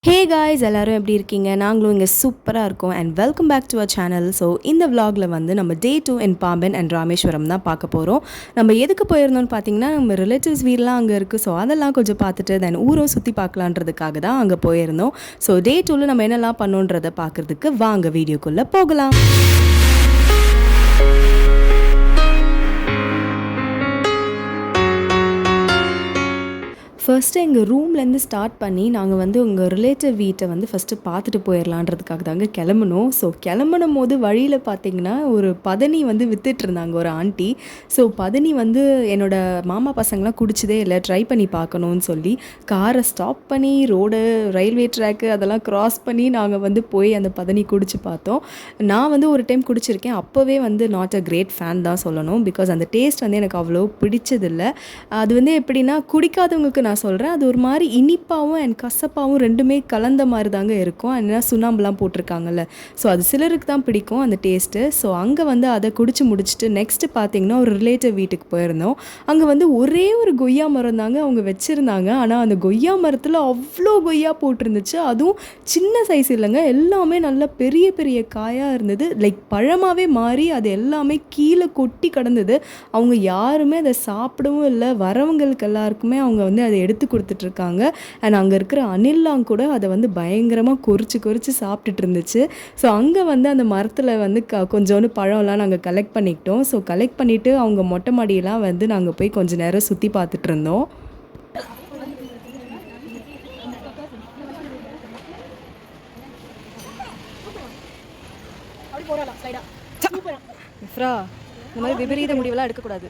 Hey guys, எல்லோரும் எப்படி இருக்கீங்க? நாங்களும் இங்கே சூப்பராக இருக்கோம் and welcome back to our channel. So இந்த vlogல வந்து நம்ம day 2 in Pamban and Rameswaram தான் பார்க்க போகிறோம். நம்ம எதுக்கு போயிருந்தோம்னு பார்த்தீங்கன்னா, நம்ம ரிலேட்டிவ்ஸ் வீடெலாம் அங்கே இருக்குது. ஸோ அதெல்லாம் கொஞ்சம் பார்த்துட்டு தென் ஊரும் சுற்றி பார்க்கலான்றதுக்காக தான் அங்கே போயிருந்தோம். ஸோ டே 2ல் நம்ம என்னெல்லாம் பண்ணோன்றதை பார்க்குறதுக்கு வாங்க வீடியோக்குள்ளே போகலாம். ஃபர்ஸ்ட்டு எங்கள் ரூம்லேருந்து ஸ்டார்ட் பண்ணி நாங்கள் வந்து உங்கள் ரிலேட்டிவ் வீட்டை வந்து ஃபஸ்ட்டு பார்த்துட்டு போயிடலான்றதுக்காக தாங்க கிளம்பணும். ஸோ கிளம்பும் போது வழியில் பார்த்திங்கன்னா ஒரு பதனி வந்து விற்றுட்ருந்தாங்க ஒரு ஆண்டி. ஸோ பதனி வந்து என்னோடய மாமா பசங்களாம் குடிச்சதே இல்லை, ட்ரை பண்ணி பார்க்கணுன்னு சொல்லி காரை ஸ்டாப் பண்ணி ரோடு ரயில்வே ட்ராக்கு அதெல்லாம் க்ராஸ் பண்ணி நாங்கள் வந்து போய் அந்த பதனி குடிச்சு பார்த்தோம். நான் வந்து ஒரு டைம் குடிச்சிருக்கேன். அப்போவே வந்து நாட் அ கிரேட் ஃபேன் தான் சொல்லணும். பிகாஸ் அந்த டேஸ்ட் வந்து எனக்கு அவ்வளோ பிடிச்சதில்லை. அது வந்து எப்படின்னா குடிக்காதவங்களுக்கு நான் சொல்கிறேன், அது ஒரு மாதிரி இனிப்பாகவும் அண்ட் கசப்பாகவும் ரெண்டுமே கலந்த மாதிரி தாங்க இருக்கும். ஏன்னா சுண்ணாம்புலாம் போட்டிருக்காங்கல்ல, ஸோ அது சிலருக்கு தான் பிடிக்கும் அந்த டேஸ்ட்டு. ஸோ அங்கே வந்து அதை குடிச்சு முடிச்சுட்டு நெக்ஸ்ட்டு பார்த்திங்கன்னா ஒரு ரிலேட்டிவ் வீட்டுக்கு போயிருந்தோம். அங்கே வந்து ஒரே ஒரு கொய்யா மரம் தாங்க அவங்க வச்சுருந்தாங்க. ஆனால் அந்த கொய்யா மரத்தில் அவ்வளோ கொய்யா போட்டிருந்துச்சு. அதுவும் சின்ன சைஸ் இல்லைங்க, எல்லாமே நல்லா பெரிய பெரிய காயாக இருந்தது. லைக் பழமாகவே மாறி அது எல்லாமே கீழே கொட்டி கிடந்தது. அவங்க யாருமே அதை சாப்பிடவும் இல்லை. வரவங்களுக்கு எல்லாருக்குமே அவங்க வந்து அதை எடுத்து கொடுத்துட்ருக்காங்க. அண்ட் அங்கே இருக்கிற அணில்லாம் கூட அதை வந்து பயங்கரமாக கொறிச்சு சாப்பிட்டுட்டு இருந்துச்சு. ஸோ அங்கே வந்து அந்த மரத்தில் வந்து கொஞ்சோண்டு பழம்லாம் நாங்கள் கலெக்ட் பண்ணிக்கிட்டோம். ஸோ கலெக்ட் பண்ணிவிட்டு அவங்க மொட்டை மாடியெல்லாம் வந்து நாங்கள் போய் கொஞ்சம் நேரம் சுற்றி பார்த்துட்டு இருந்தோம். இந்த மாதிரி விபரீத முடிவெல்லாம் எடுக்கக்கூடாது.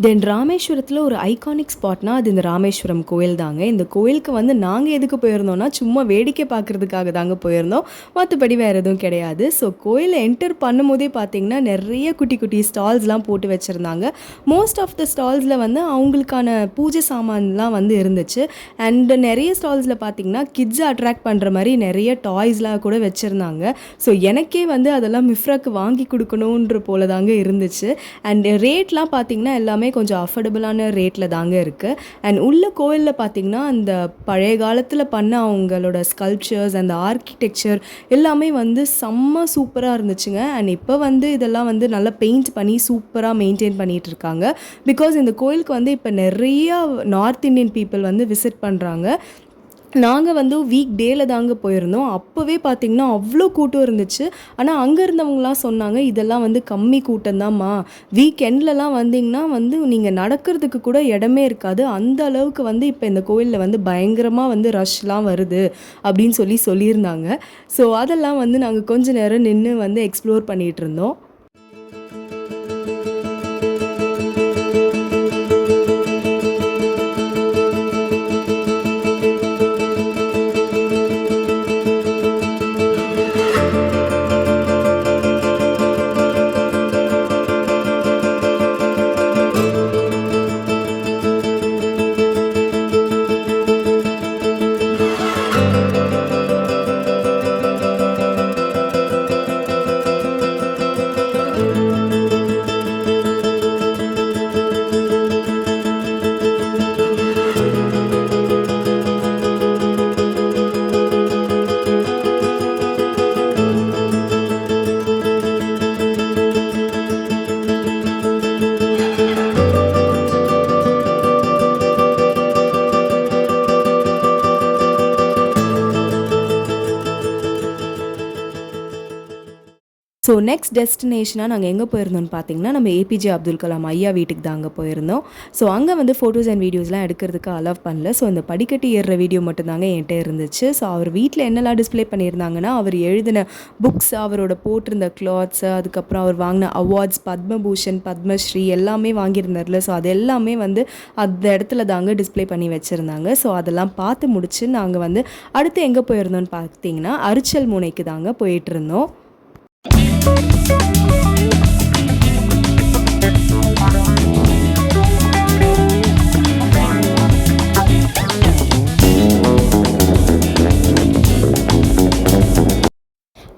தென் ராமேஸ்வரத்தில் ஒரு ஐகானிக் ஸ்பாட்னா அது இந்த ராமேஸ்வரம் கோயில் தாங்க. இந்த கோயிலுக்கு வந்து நாங்கள் எதுக்கு போயிருந்தோம்னா சும்மா வேடிக்கை பார்க்குறதுக்காக தாங்க போயிருந்தோம், மற்றபடி வேறு எதுவும் கிடையாது. ஸோ கோயிலை என்டர் பண்ணும்போதே பார்த்திங்கன்னா நிறைய குட்டி குட்டி ஸ்டால்ஸ்லாம் போட்டு வச்சுருந்தாங்க. மோஸ்ட் ஆஃப் த ஸ்டால்ஸில் வந்து அவங்களுக்கான பூஜை சாமான்லாம் வந்து இருந்துச்சு. அண்ட் நிறைய ஸ்டால்ஸில் பார்த்திங்கன்னா கிட்ஸை அட்ராக்ட் பண்ணுற மாதிரி நிறைய டாய்ஸ்லாம் கூட வச்சுருந்தாங்க. ஸோ எனக்கே வந்து அதெல்லாம் மிஃப்ராக்கு வாங்கி கொடுக்கணுன்ற போல தாங்க இருந்துச்சு. அண்ட் ரேட்லாம் பார்த்திங்கன்னா எல்லாமே கொஞ்சம் அஃபோர்டபுளான ரேட்டில் தாங்க இருக்குது. அண்ட் உள்ள கோயிலில் பார்த்திங்கன்னா அந்த பழைய காலத்தில் பண்ண அவங்களோட ஸ்கல்ப்சர்ஸ் அந்த ஆர்கிடெக்சர் எல்லாமே வந்து செம்ம சூப்பராக இருந்துச்சுங்க. அண்ட் இப்போ வந்து இதெல்லாம் வந்து நல்லா பெயிண்ட் பண்ணி சூப்பராக மெயின்டைன் பண்ணிகிட்டு இருக்காங்க. பிகாஸ் இந்த கோயிலுக்கு வந்து இப்போ நிறையா நார்த் இந்தியன் பீப்புள் வந்து விசிட் பண்ணுறாங்க. நாங்கள் வந்து வீக் டேயில் தாங்க போயிருந்தோம். அப்போவே பார்த்திங்கன்னா அவ்வளோ கூட்டம் இருந்துச்சு. ஆனால் அங்கே இருந்தவங்களாம் சொன்னாங்க, இதெல்லாம் வந்து கம்மி கூட்டம்தாம்மா, வீக் எண்ட்லலாம் வந்திங்கன்னா வந்து நீங்கள் நடக்கிறதுக்கு கூட இடமே இருக்காது, அந்த அளவுக்கு வந்து இப்போ இந்த கோயிலில் வந்து பயங்கரமாக வந்து ரஷ்லாம் வருது அப்படின்னு சொல்லியிருந்தாங்க. ஸோ அதெல்லாம் வந்து நாங்கள் கொஞ்சம் நேரம் நின்று வந்து எக்ஸ்ப்ளோர் பண்ணிகிட்டு இருந்தோம். ஸோ நெக்ஸ்ட் டெஸ்டினேஷனாக நாங்கள் எங்கே போயிருந்தோம்னு பார்த்தீங்கன்னா நம்ம ஏபிஜே அப்துல் கலாம் ஐயா வீட்டுக்கு தான் அங்கே போயிருந்தோம். ஸோ அங்கே வந்து ஃபோட்டோஸ் அண்ட் வீடியோஸ்லாம் எடுக்கிறதுக்கு அலோவ் பண்ணல. ஸோ அந்த படிக்கட்டு ஏறுற வீடியோ மட்டும்தாங்க என்கிட்ட இருந்துச்சு. ஸோ அவர் வீட்டில் என்னெல்லாம் டிஸ்பிளே பண்ணியிருந்தாங்கன்னா அவர் எழுதின புக்ஸ், அவரோட போட்டிருந்த கிளாத்ஸு, அதுக்கப்புறம் அவர் வாங்கின அவார்ட்ஸ், பத்மபூஷன், பத்மஸ்ரீ எல்லாமே வாங்கியிருந்தார்ல. ஸோ அது எல்லாமே வந்து அந்த இடத்துல தாங்க டிஸ்பிளே பண்ணி வச்சுருந்தாங்க. ஸோ அதெல்லாம் பார்த்து முடிச்சு நாங்கள் வந்து அடுத்து எங்கே போயிருந்தோம்னு பார்த்தீங்கன்னா அரிச்சல் முனைக்கு தாங்க போயிட்டு இருந்தோம்.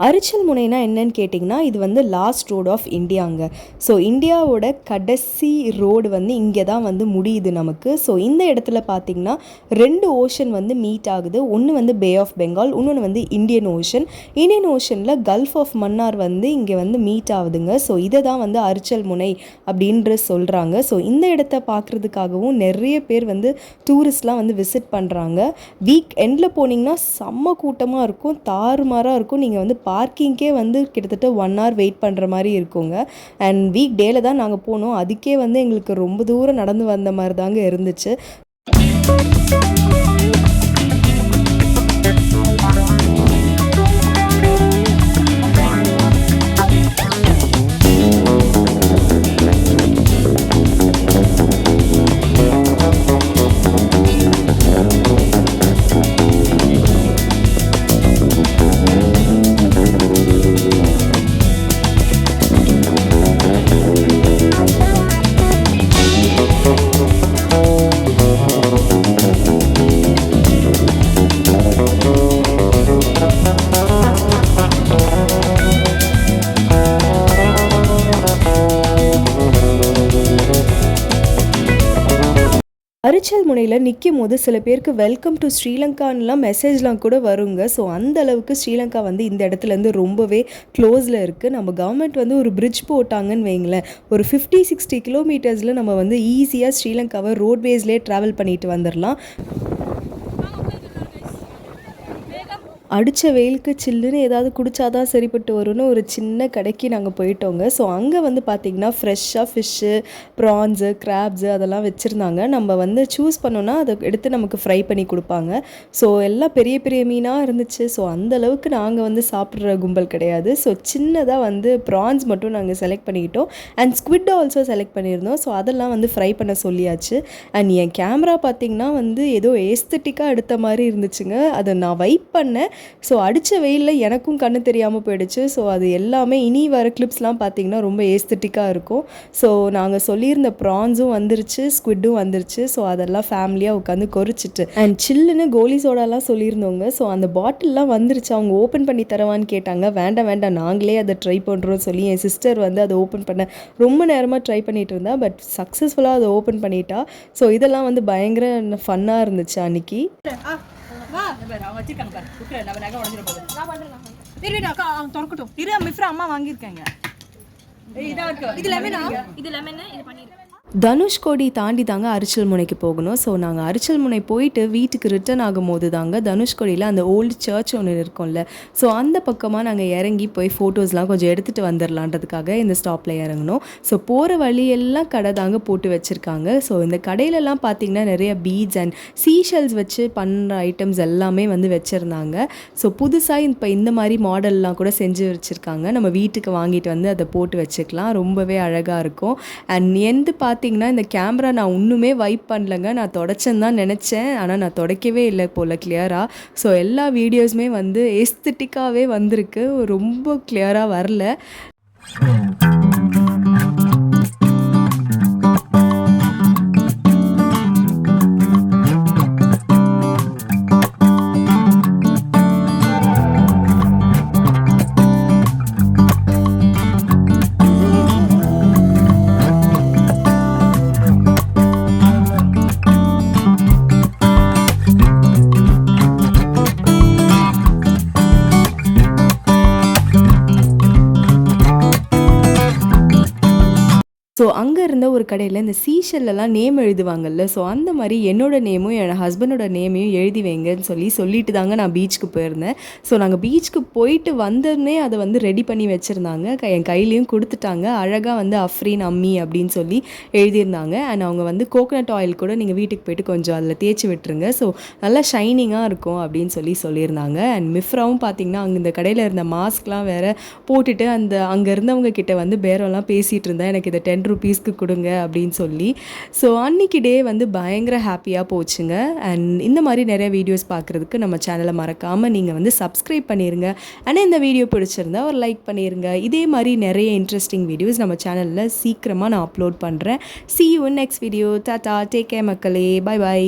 அரிச்சல் முனைனா என்னன்னு கேட்டிங்கன்னா, இது வந்து லாஸ்ட் ரோட் ஆஃப் இந்தியாங்க. ஸோ இந்தியாவோட கடைசி ரோடு வந்து இங்கே தான் வந்து முடியுது நமக்கு. ஸோ இந்த இடத்துல பார்த்திங்கன்னா 2 ஓஷன் வந்து மீட் ஆகுது. ஒன்று வந்து பே ஆஃப் பெங்கால், இன்னொன்று வந்து இந்தியன் ஓஷன். இந்தியன் ஓஷனில் கல்ஃப் ஆஃப் மன்னார் வந்து இங்கே வந்து மீட் ஆகுதுங்க. ஸோ இதை தான் வந்து அரிச்சல் முனை அப்படின்ற சொல்கிறாங்க. ஸோ இந்த இடத்த பார்க்குறதுக்காகவும் நிறைய பேர் வந்து டூரிஸ்ட்லாம் வந்து விசிட் பண்ணுறாங்க. வீக் எண்டில் போனீங்கன்னா செம்ம கூட்டமாக இருக்கும், தாறுமாறாக இருக்கும். நீங்கள் வந்து பார்க்கிங்கே வந்து கிட்டத்தட்ட 1 hour வெயிட் பண்ணுற மாதிரி இருக்குங்க. அண்ட் வீக் டேல தான் நாங்கள் போனோம். அதுக்கே வந்து எங்களுக்கு ரொம்ப தூரம் நடந்து வந்த மாதிரி தாங்க இருந்துச்சு. அரிச்சல் முனையில் நிற்கும் போது சில பேருக்கு வெல்கம் டு ஸ்ரீலங்கான்லாம் மெசேஜ்லாம் கூட வருங்க. ஸோ அந்த அளவுக்கு ஸ்ரீலங்கா வந்து இந்த இடத்துலேருந்து ரொம்பவே க்ளோஸில் இருக்குது. நம்ம கவர்மெண்ட் வந்து ஒரு பிரிட்ஜ் போட்டாங்கன்னு வைங்களேன், ஒரு 50-60 கிலோமீட்டர்ஸில் நம்ம வந்து ஈஸியாக ஸ்ரீலங்காவை ரோட்வேஸ்லேயே ட்ராவல் பண்ணிட்டு வந்துடலாம். அடித்த வெயிலுக்கு சில்லுன்னு ஏதாவது குடித்தாதான் சரிப்பட்டு வரும்னு ஒரு சின்ன கடைக்கு நாங்கள் போயிட்டோங்க. ஸோ அங்கே வந்து பார்த்திங்கன்னா ஃப்ரெஷ்ஷாக ஃபிஷ்ஷு, ப்ரான்ஸு, கிராப்ஸு அதெல்லாம் வச்சுருந்தாங்க. நம்ம வந்து சூஸ் பண்ணோன்னா அதை எடுத்து நமக்கு ஃப்ரை பண்ணி கொடுப்பாங்க. ஸோ எல்லாம் பெரிய பெரிய மீனாக இருந்துச்சு. ஸோ அந்தளவுக்கு நாங்கள் வந்து சாப்பிட்ற கும்பல் கிடையாது. ஸோ சின்னதாக வந்து ப்ரான்ஸ் மட்டும் நாங்கள் செலக்ட் பண்ணிக்கிட்டோம். அண்ட் ஸ்குவிட் ஆல்சோ செலக்ட் பண்ணியிருந்தோம். ஸோ அதெல்லாம் வந்து ஃப்ரை பண்ண சொல்லியாச்சு. அண்ட் என் கேமரா பார்த்திங்கன்னா வந்து ஏதோ ஏஸ்தட்டிக்காக எடுத்த மாதிரி இருந்துச்சுங்க. அதை நான் வைப் பண்ணேன். ஸோ அடித்த வெயிலில் எனக்கும் கண்ணு தெரியாமல் போயிடுச்சு. ஸோ அது எல்லாமே இனி வர கிளிப்ஸ்லாம் பார்த்திங்கன்னா ரொம்ப ஏஸ்தட்டிக்காக இருக்கும். ஸோ நாங்கள் சொல்லியிருந்த ப்ரான்ஸும் வந்துருச்சு, ஸ்குவிட்டும் வந்துருச்சு. ஸோ அதெல்லாம் ஃபேமிலியாக உட்காந்து கொறிச்சிட்டு அண்ட் சில்லுன்னு கோலி சோடாலாம் சொல்லியிருந்தோங்க. ஸோ அந்த பாட்டில்லாம் வந்துருச்சு. அவங்க ஓப்பன் பண்ணி தரவான்னு கேட்டாங்க. வேண்டாம் வேண்டாம் நாங்களே அதை ட்ரை பண்ணுறோன்னு சொல்லி என் சிஸ்டர் வந்து அதை ஓப்பன் பண்ண ரொம்ப நேரமாக ட்ரை பண்ணிகிட்டு இருந்தா. பட் சக்ஸஸ்ஃபுல்லாக அதை ஓப்பன் பண்ணிட்டா. ஸோ இதெல்லாம் வந்து பயங்கர ஃபன்னாக இருந்துச்சு அன்றைக்கி. அம்மா வாங்கியிருக்கேங்க. தனுஷ்கோடி தாண்டி தாங்க அரிச்சல் முனைக்கு போகணும். ஸோ நாங்கள் அரிச்சல் முனை போயிட்டு வீட்டுக்கு ரிட்டர்ன் ஆகும்போது தாங்க தனுஷ்கோடியில் அந்த ஓல்டு சர்ச் ஒன்று இருக்கும்ல, ஸோ அந்த பக்கமாக நாங்கள் இறங்கி போய் ஃபோட்டோஸ்லாம் கொஞ்சம் எடுத்துகிட்டு வந்துடலான்றதுக்காக இந்த ஸ்டாப்பில் இறங்கணும். ஸோ போகிற வழியெல்லாம் கடை தாங்க போட்டு வச்சுருக்காங்க. ஸோ இந்த கடையிலலாம் பார்த்திங்கன்னா நிறைய பீட்ஸ் அண்ட் சீஷல்ஸ் வச்சு பண்ணுற ஐட்டம்ஸ் எல்லாமே வந்து வச்சுருந்தாங்க. ஸோ புதுசாக இப்போ இந்த மாதிரி மாடல்லாம் கூட செஞ்சு வச்சுருக்காங்க. நம்ம வீட்டுக்கு வாங்கிட்டு வந்து அதை போட்டு வச்சுக்கலாம். ரொம்பவே அழகாக இருக்கும். அண்ட் எந்த பார்த்தீங்கன்னா இந்த கேமரா நான் ஒன்றுமே வைப் பண்ணலங்க. நான் தொடச்சேன்னு தான் நினச்சேன், ஆனால் நான் தொடக்கவே இல்லை போல் கிளியராக. ஸோ எல்லா வீடியோஸுமே வந்து ஏஸ்தட்டிக்காகவே வந்திருக்கு, ரொம்ப கிளியராக வரல. ஸோ அங்கே இருந்த ஒரு கடையில் இந்த சீஷல்லாம் நேம் எழுதுவாங்கல்ல, ஸோ அந்த மாதிரி என்னோட நேமும் என் ஹஸ்பண்டோட நேமையும் எழுதி வைங்கன்னு சொல்லிட்டு தாங்க நான் பீச்சுக்கு போயிருந்தேன். ஸோ நாங்கள் பீச்சுக்கு போயிட்டு வந்தோடனே அதை வந்து ரெடி பண்ணி வச்சுருந்தாங்க. என் கையிலையும் கொடுத்துட்டாங்க. அழகாக வந்து அஃப்ரீன் அம்மி அப்படின்னு சொல்லி எழுதியிருந்தாங்க. அண்ட் அவங்க வந்து கோகோனட் ஆயில் கூட நீங்கள் வீட்டுக்கு போய்ட்டு கொஞ்சம் அதில் தேய்ச்சி விட்டுருங்க, ஸோ நல்லா ஷைனிங்காக இருக்கும் அப்படின்னு சொல்லியிருந்தாங்க. அண்ட் மிஃப்ராவும் பார்த்திங்கன்னா அங்கே இந்த கடையில் இருந்த மாஸ்க்லாம் வேறு போட்டுட்டு அங்கே இருந்தவங்க கிட்ட வந்து பேரம்லாம் பேசிகிட்டு இருந்தேன், எனக்கு இதை 10 ரூபீஸ்க்கு கொடுங்க அப்படின்னு சொல்லி. ஸோ அன்றைக்கி டே வந்து பயங்கர ஹாப்பியாக போச்சுங்க. அண்ட் இந்த மாதிரி நிறைய வீடியோஸ் பார்க்குறதுக்கு நம்ம சேனலை மறக்காமல் நீங்கள் வந்து சப்ஸ்கிரைப் பண்ணிடுங்க. ஆனால் இந்த வீடியோ பிடிச்சிருந்தா ஒரு லைக் பண்ணிடுங்க. இதே மாதிரி நிறைய இன்ட்ரெஸ்டிங் வீடியோஸ் நம்ம சேனலில் சீக்கிரமாக நான் அப்லோட் பண்ணுறேன். See you in next video. Tata, take care மக்களே, பை பை.